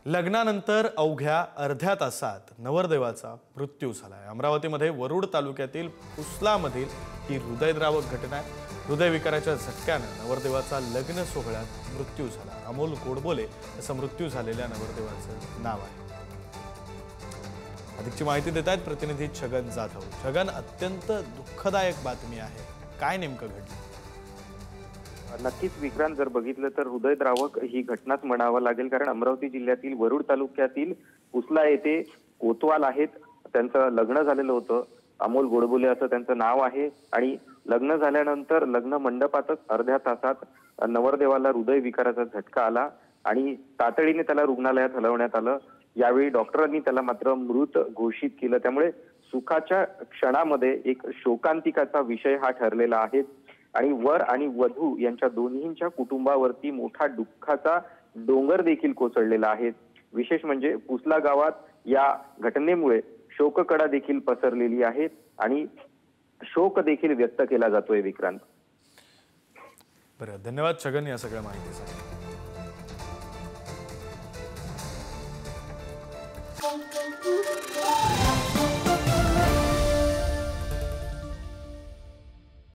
लग्नानंतर अवघ्या अर्ध्या तासात नवरदेवाचा मृत्यू झालाय। अमरावतीमध्ये वरुड तालुक्यातील पुसलामधील ही हृदयद्रावक घटना आहे। हृदयविकाराच्या झटक्याने नवरदेवाचा लग्न सोहळ्यात मृत्यू झाला। अमोल गोडबोले असं मृत्यू झालेल्या नवरदेवाचं नाव आहे। अधिकची माहिती देत आहेत प्रतिनिधी छगन जाधव। छगन, अत्यंत दुःखदायक बातमी आहे, काय नेमकं घडलं? नक्कीच विक्रांत, जर बघितलं तर हृदयद्रावक ही घटनाच म्हणावं लागेल, कारण अमरावती जिल्ह्यातील वरुड तालुक्यातील पुसला येथे कोतवाल आहेत। त्यांचं लग्न झालेलं होतं। अमोल गोडबोले असं त्यांचं नाव आहे आणि लग्न झाल्यानंतर लग्न मंडपातच अर्ध्या तासात नवरदेवाला हृदयविकाराचा झटका आला आणि तातडीने त्याला रुग्णालयात हलवण्यात आलं। यावेळी डॉक्टरांनी त्याला मात्र मृत घोषित केलं। त्यामुळे सुखाच्या क्षणामध्ये एक शोकांतिकाचा विषय हा ठरलेला आहे आणि वर आणि वधू यांच्या दोन्हींच्या कुटुंबावरती मोठा दुःखाचा डोंगर देखील कोसळलेला आहे। विशेष म्हणजे पुसला गावात या घटनेमुळे शोककडा देखील पसरलेली आहे आणि शोक देखील व्यक्त केला जातोय विक्रांत। बरं, धन्यवाद छगन या सगळ्या माहितीसाठी। Thank you.